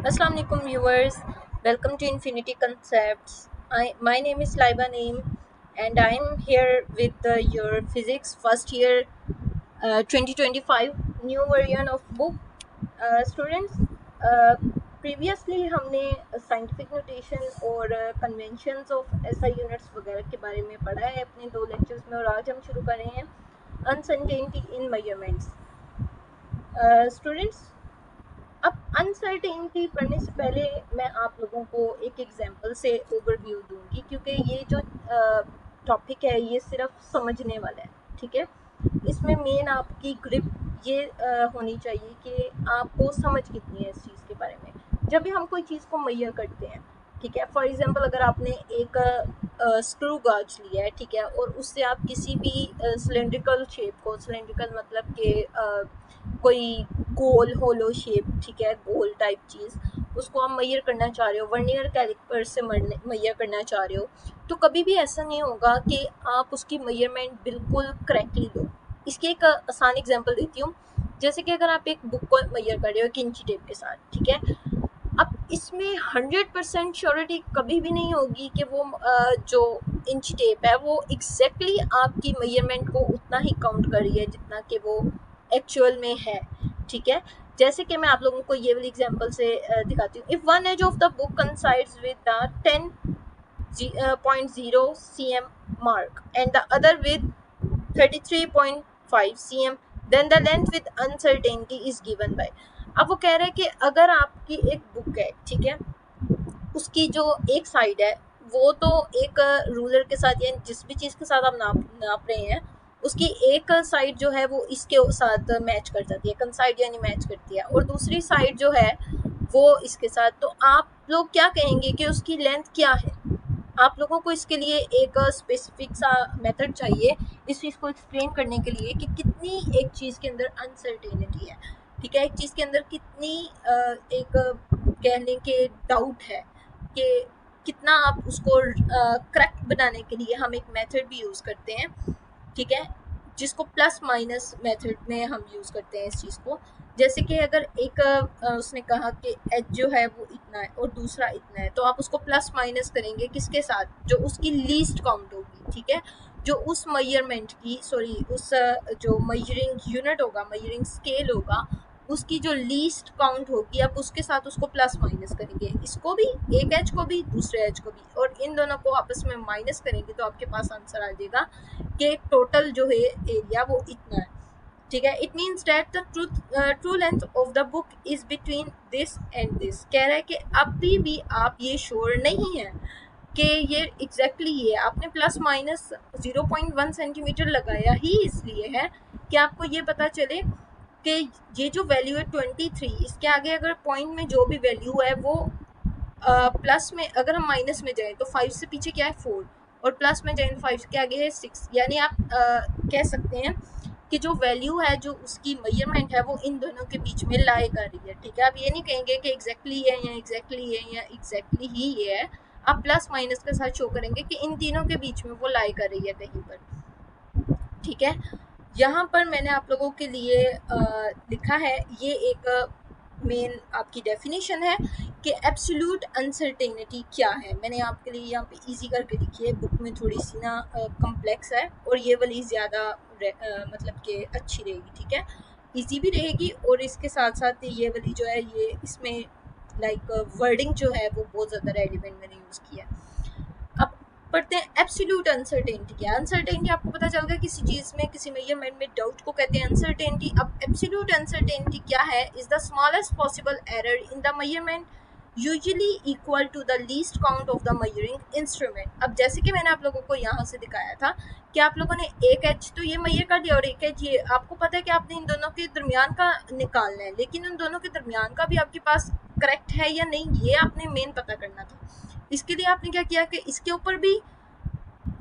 Assalamu alaikum viewers, welcome to Infinity Concepts. My name is Laiba Naeem and I am here with your physics first year 2025 new version of book. Students, uh, previously हमने scientific notation और conventions of SI units वगैरह के बारे में पढ़ा है अपने 2 lectures में और आज हम शुरू कर रहे हैं अनसर्टेनिटी इन मेजरमेंट्स। स्टूडेंट्स, अब अनसर्टेनिटी पढ़ने से पहले मैं आप लोगों को एक एग्जांपल से ओवरव्यू दूंगी क्योंकि ये जो टॉपिक है ये सिर्फ समझने वाला है, ठीक है। इसमें मेन आपकी ग्रिप ये होनी चाहिए कि आपको समझ कितनी है इस चीज़ के बारे में। जब भी हम कोई चीज़ को मेजर करते हैं, ठीक है, फॉर एग्जांपल अगर आपने एक स्क्रू गाज लिया है, ठीक है, और उससे आप किसी भी सिलेंड्रिकल शेप को, सिलेंड्रिकल मतलब कि कोई गोल होलो शेप, ठीक है, गोल टाइप चीज़, उसको आप मेजर करना चाह रहे हो, वर्नियर कैलिपर से मेजर करना चाह रहे हो, तो कभी भी ऐसा नहीं होगा कि आप उसकी मेजरमेंट बिल्कुल करेक्टली लो। इसकी एक आसान एग्जांपल देती हूँ। जैसे कि अगर आप एक बुक को मेजर कर रहे हो एक इंची टेप के साथ, ठीक है, अब इसमें 100% श्योरिटी कभी भी नहीं होगी कि वो जो इंची टेप है वो एग्जैक्टली आपकी मेजरमेंट को उतना ही काउंट कर रही है जितना कि वो एक्चुअल में है, ठीक है। जैसे कि मैं आप लोगों को ये वाली एग्जांपल से दिखाती हूँ। If one edge of the book coincides with the 10.0 cm mark and the other with 33.5 cm, then the length with uncertainty is given by। अब वो कह रहे हैं कि अगर आपकी एक बुक है, ठीक है, उसकी जो एक साइड है वो तो एक रूलर के साथ या जिस भी चीज़ के साथ आप नाप रहे हैं उसकी एक साइड जो है वो इसके साथ मैच कर जाती है, कंसाइड यानी मैच करती है, और दूसरी साइड जो है वो इसके साथ। तो आप लोग क्या कहेंगे कि उसकी लेंथ क्या है? आप लोगों को इसके लिए एक स्पेसिफिक सा मेथड चाहिए इस चीज़ को एक्सप्लेन करने के लिए कि कितनी एक चीज़ के अंदर अनसर्टेनिटी है, ठीक है, एक चीज़ के अंदर कितनी एक कहने के डाउट है कि कितना आप उसको करेक्ट बनाने के लिए हम एक मेथड भी यूज़ करते हैं, ठीक है, जिसको प्लस माइनस मेथड में हम यूज़ करते हैं इस चीज़ को। जैसे कि अगर एक उसने कहा कि एच जो है वो इतना है और दूसरा इतना है, तो आप उसको प्लस माइनस करेंगे किसके साथ? जो उसकी लीस्ट काउंट होगी, ठीक है, जो उस मेजरमेंट की उस जो मेजरिंग यूनिट होगा, मेजरिंग स्केल होगा, उसकी जो लीस्ट काउंट होगी आप उसके साथ उसको प्लस माइनस करेंगे, इसको भी, एक एच को भी दूसरे एच को भी, और इन दोनों को आपस में माइनस करेंगे तो आपके पास आंसर आ जाएगा कि टोटल जो है एरिया वो इतना है, ठीक है। It means that the true length of the book is between this and this. कह रहा है कि अभी भी आप ये श्योर नहीं है कि ये एग्जैक्टली ये आपने प्लस माइनस 0.1 सेंटीमीटर लगाया ही इसलिए है कि आपको ये पता चले कि ये जो वैल्यू है 23, इसके आगे अगर पॉइंट में जो भी वैल्यू है वो प्लस में, अगर हम माइनस में जाएं तो 5 से पीछे क्या है 4, और प्लस में जाएं तो 5 के आगे है 6, यानी आप कह सकते हैं कि जो वैल्यू है, जो उसकी मेजरमेंट है वो इन दोनों के बीच में लाई कर रही है, ठीक है। आप ये नहीं कहेंगे कि एग्जैक्टली है या एग्जैक्टली है या एग्जैक्टली ही ये है, आप प्लस माइनस के साथ शो करेंगे कि इन तीनों के बीच में वो लाई कर रही है कहीं पर, ठीक है। यहाँ पर मैंने आप लोगों के लिए लिखा है, ये एक मेन आपकी डेफिनेशन है कि एब्सोल्यूट अनसर्टेनिटी क्या है। मैंने आपके लिए यहाँ पे इजी करके लिखी है, बुक में थोड़ी सी ना कॉम्प्लेक्स है और ये वाली ज़्यादा मतलब कि अच्छी रहेगी, ठीक है, इजी भी रहेगी, और इसके साथ साथ ये वाली जो है ये इसमें लाइक वर्डिंग जो है वो बहुत ज़्यादा रेलिवेंट मैंने यूज़ किया है। अब पढ़ते हैं एब्सोल्यूट अनसर्टेनिटी क्या है। अनसर्टेनिटी आपको पता चल गया किसी चीज़ में, किसी मेजरमेंट में डाउट को कहते हैं अनसर्टेनिटी। अब एब्सोल्यूट अनसर्टेनिटी क्या है? Is the smallest possible error in the measurement usually equal to the least count of the measuring instrument. अब जैसे कि मैंने आप लोगों को यहाँ से दिखाया था कि आप लोगों ने एक एच तो ये मेजर कर दिया और एक एच ये, आपको पता है कि आपने इन दोनों के दरमियान का निकालना है, लेकिन उन दोनों के दरमियान का भी आपके पास करेक्ट है या नहीं ये आपने मेन पता करना था। इसके लिए आपने क्या किया कि इसके ऊपर भी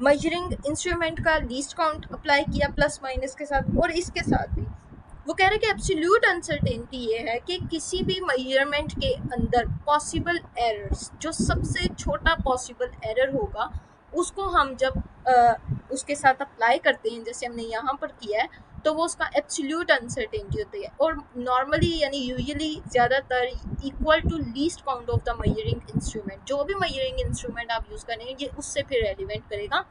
मेजरिंग इंस्ट्रूमेंट का लीस्ट काउंट अप्लाई किया प्लस माइनस के साथ, और इसके साथ भी वो कह रहे हैं कि एब्सोल्यूट अनसर्टेनिटी ये है कि किसी भी मेजरमेंट के अंदर पॉसिबल एरर्स, जो सबसे छोटा पॉसिबल एरर होगा उसको हम जब उसके साथ अप्लाई करते हैं, जैसे हमने यहाँ पर किया है, तो वो उसका एब्सोल्यूट अनसर्टेनिटी होती है। और नॉर्मली यानी यूजुअली ज़्यादातर equal to least count of the measuring instrument, जो भी मेजरिंग इंस्ट्रूमेंट आप यूज़ करेंगे ये उससे फिर रेलिवेंट करेगा।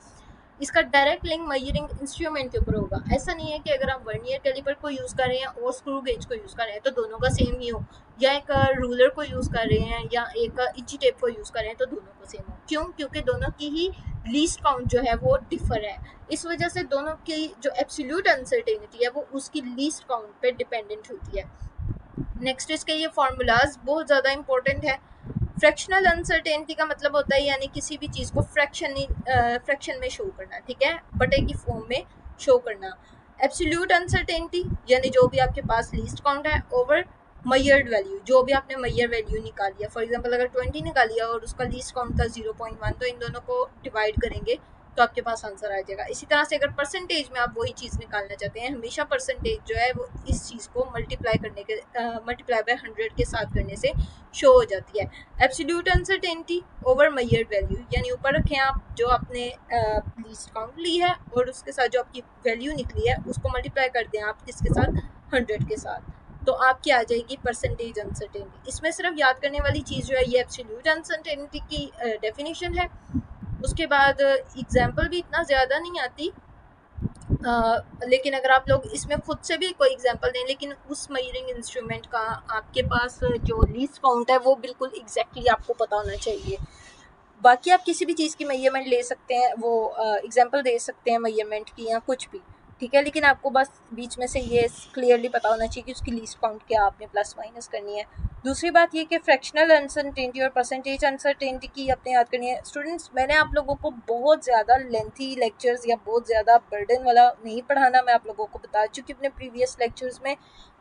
इसका डायरेक्ट लिंक मेजरिंग इंस्ट्रूमेंट के ऊपर होगा। ऐसा नहीं है कि अगर आप वर्नियर कैलिपर को यूज़ कर रहे हैं और स्क्रू गेज को यूज़ कर रहे हैं तो दोनों का सेम ही हो, या एक रूलर को यूज़ कर रहे हैं या एक इंची टेप को यूज़ कर रहे हैं तो दोनों को सेम हो। क्यों? क्योंकि दोनों की ही लीस्ट काउंट जो है वो डिफर है। इस वजह से दोनों की जो एब्सोल्यूट अनसर्टेनिटी है वो उसकी लीस्ट काउंट पे डिपेंडेंट होती है। नेक्स्ट इसके ये फार्मूलाज बहुत ज़्यादा इंपॉर्टेंट है। फ्रैक्शनल अनसर्टेनिटी का मतलब होता है यानी किसी भी चीज़ को फ्रैक्शन में शो करना, ठीक है, बटे की फॉर्म में शो करना। एब्सोल्यूट अनसर्टेनिटी यानी जो भी आपके पास लीस्ट काउंट है ओवर मयर्ड वैल्यू, जो भी आपने मयर वैल्यू निकाली है। फॉर एग्जांपल अगर 20 निकाली है और उसका लीस्ट काउंट था 0.1 तो इन दोनों को डिवाइड करेंगे तो आपके पास आंसर आ जाएगा। इसी तरह से अगर परसेंटेज में आप वही चीज़ निकालना चाहते हैं, हमेशा परसेंटेज जो है वो इस चीज़ को मल्टीप्लाई बाय 100 के साथ करने से शो हो जाती है। एब्सोल्यूट अनसर्टेनिटी ओवर मयर्ड वैल्यू यानी ऊपर रखें आप जो आपने लीस्ट काउंट ली है और उसके साथ जो आपकी वैल्यू निकली है उसको मल्टीप्लाई कर दें आप किसके साथ, 100 के साथ, तो आपकी आ जाएगी परसेंटेज अनसर्टेनिटी। इसमें सिर्फ याद करने वाली चीज़ जो है ये एब्सोल्यूट अनसर्टेनिटी की डेफिनेशन है। उसके बाद एग्जाम्पल भी इतना ज़्यादा नहीं आती, लेकिन अगर आप लोग इसमें खुद से भी कोई एग्जांपल दें लेकिन उस मेजरिंग इंस्ट्रूमेंट का आपके पास जो लीस्ट काउंट है वो बिल्कुल एग्जैक्टली आपको पता होना चाहिए। बाकी आप किसी भी चीज़ की मेजरमेंट ले सकते हैं, वो एग्जांपल दे सकते हैं मेजरमेंट की या कुछ भी, ठीक है, लेकिन आपको बस बीच में से ये क्लियरली पता होना चाहिए कि उसकी लीस्ट काउंट क्या आपने प्लस माइनस करनी है। दूसरी बात ये कि फ्रैक्शनल अनसर्टेनिटी और परसेंटेज अनसर्टेनिटी की अपने याद करनी है। स्टूडेंट्स, मैंने आप लोगों को बहुत ज़्यादा लेंथी लेक्चर्स या बहुत ज़्यादा बर्डन वाला नहीं पढ़ाना, मैं आप लोगों को बता चुकी अपने प्रीवियस लेक्चर्स में।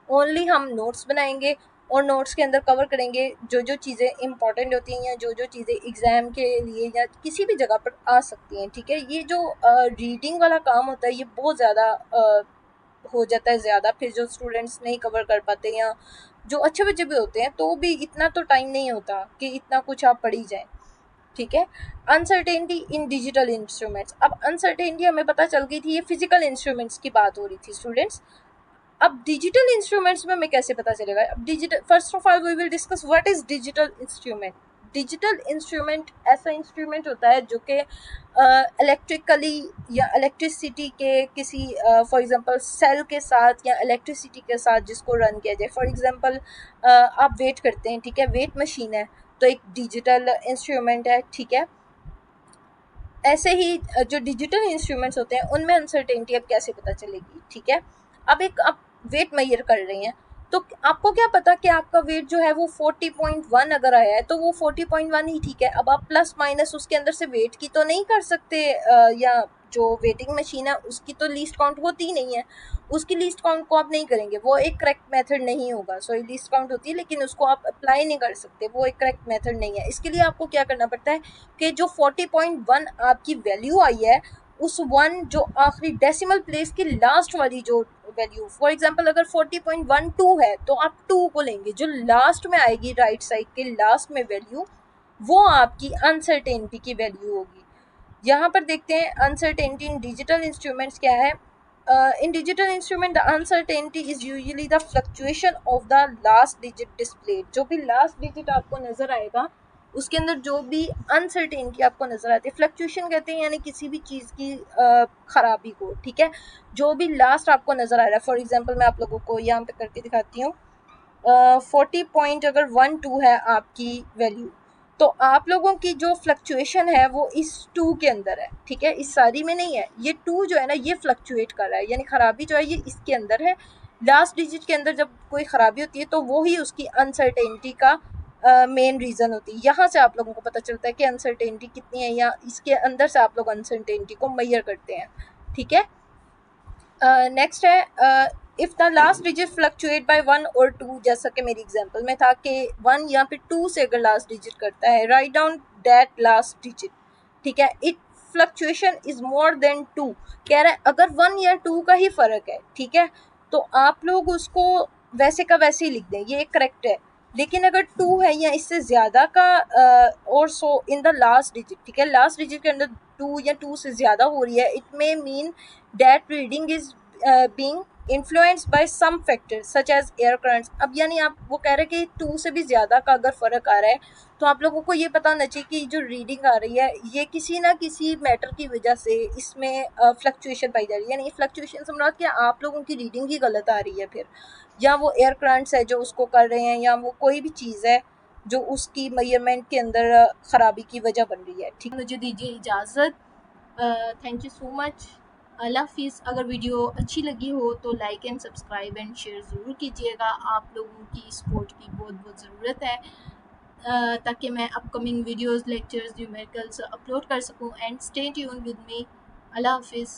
ओनली हम नोट्स बनाएंगे और नोट्स के अंदर कवर करेंगे जो जो चीज़ें इंपॉर्टेंट होती हैं या जो जो चीज़ें एग्ज़ाम के लिए या किसी भी जगह पर आ सकती हैं, ठीक है। ये जो रीडिंग वाला काम होता है ये बहुत ज़्यादा हो जाता है ज़्यादा, फिर जो स्टूडेंट्स नहीं कवर कर पाते या जो अच्छे बच्चे भी होते हैं तो भी इतना तो टाइम नहीं होता कि इतना कुछ आप पढ़ ही जाएँ, ठीक है। अनसर्टेनिटी इन डिजिटल इंस्ट्रूमेंट्स, अब अनसर्टेनिटी हमें पता चल गई थी, ये फिजिकल इंस्ट्रूमेंट्स की बात हो रही थी स्टूडेंट्स। अब डिजिटल इंस्ट्रूमेंट्स में हमें कैसे पता चलेगा? अब digital, first of all we will discuss what is digital instrument. Digital instrument ऐसा इंस्ट्रूमेंट होता है जो कि इलेक्ट्रिकली या इलेक्ट्रिसिटी के किसी फॉर एग्जांपल सेल के साथ या इलेक्ट्रिसिटी के साथ जिसको रन किया जाए। फॉर एग्जांपल आप वेट करते हैं, ठीक है, वेट मशीन है तो एक डिजिटल इंस्ट्रूमेंट है, ठीक है। ऐसे ही जो डिजिटल इंस्ट्रूमेंट्स होते हैं उनमें अनसर्टेनिटी अब कैसे पता चलेगी, ठीक है। अब एक आप वेट मेजर कर रहे हैं तो आपको क्या पता कि आपका वेट जो है वो 40.1 अगर आया है तो वो 40.1 ही ठीक है। अब आप प्लस माइनस उसके अंदर से वेट की तो नहीं कर सकते, या जो वेटिंग मशीन है उसकी तो लीस्ट काउंट होती ही नहीं है, उसकी लीस्ट काउंट को आप नहीं करेंगे, वो एक करेक्ट मेथड नहीं होगा। सो लीस्ट काउंट होती है लेकिन उसको आप अप्लाई नहीं कर सकते, वो एक करेक्ट मेथड नहीं है। इसके लिए आपको क्या करना पड़ता है कि जो 40.1 आपकी वैल्यू आई है उस वन जो आखिरी डेसिमल प्लेस की लास्ट वाली जो वैल्यू, फॉर एग्जांपल अगर 40.12 है तो आप 2 को लेंगे, जो लास्ट में आएगी राइट साइड के लास्ट में वैल्यू वो आपकी अनसर्टेनिटी की वैल्यू होगी। यहाँ पर देखते हैं अनसर्टेनिटी इन डिजिटल इंस्ट्रूमेंट्स क्या है। इन digital instrument the uncertainty is usually the fluctuation of the last digit displayed. जो भी लास्ट डिजिट आपको नजर आएगा उसके अंदर जो भी अनसर्टेनिटी आपको नजर आती है, फ्लक्चुएशन कहते हैं यानी किसी भी चीज़ की खराबी को, ठीक है, जो भी लास्ट आपको नजर आ रहा है। फॉर एग्जांपल मैं आप लोगों को यहाँ पे करके दिखाती हूँ। 40.12 है आपकी वैल्यू, तो आप लोगों की जो फ्लक्चुएशन है वो इस 2 के अंदर है, ठीक है, इस सारी में नहीं है। ये 2 जो है ना ये फ्लक्चुएट कर रहा है यानी खराबी जो है ये इसके अंदर है। लास्ट डिजिट के अंदर जब कोई खराबी होती है तो वो ही उसकी अनसर्टेनिटी का मेन रीज़न होती है। यहाँ से आप लोगों को पता चलता है कि अनसर्टेनिटी कितनी है या इसके अंदर से आप लोग अनसर्टेनिटी को मेजर करते हैं, ठीक है। नेक्स्ट है if the last digit fluctuate by 1 और 2, जैसा कि मेरी एग्जांपल में था कि 1 या फिर 2 से अगर लास्ट डिजिट करता है, write down that last digit, ठीक है, it fluctuation is more than 2, कह रहा है अगर 1 या 2 का ही फ़र्क है, ठीक है, तो आप लोग उसको वैसे का वैसे ही लिख दें, ये करेक्ट है। लेकिन अगर 2 है या इससे ज़्यादा का और सो इन द लास्ट डिजिट, ठीक है, लास्ट डिजिट के अंदर 2 या 2 से ज़्यादा हो रही है, it may mean that reading is being influenced by some factors such as air currents. अब यानी आप वो कह रहे हैं कि 2 से भी ज़्यादा का अगर फ़र्क आ रहा है तो आप लोगों को ये पता होना चाहिए कि जो रीडिंग आ रही है ये किसी ना किसी मैटर की वजह से इसमें फ्लक्चुएशन पाई जा रही है। यानी फ्लक्चुएशन से मुराद कि आप लोगों की रीडिंग ही गलत आ रही है फिर, या वो एयर करंट्स है जो उसको कर रहे हैं, या वो कोई भी चीज़ है जो उसकी मेजरमेंट के अंदर ख़राबी की वजह बन रही है। ठीक, मुझे दीजिए इजाज़त। Thank you so much. अल्लाह हाफिज़। अगर वीडियो अच्छी लगी हो तो like and subscribe and share ज़रूर कीजिएगा। आप लोगों की सपोर्ट की बहुत बहुत ज़रूरत है ताकि मैं upcoming videos, lectures, numericals upload कर सकूं। And stay tune with me. अल्लाह हाफिज़।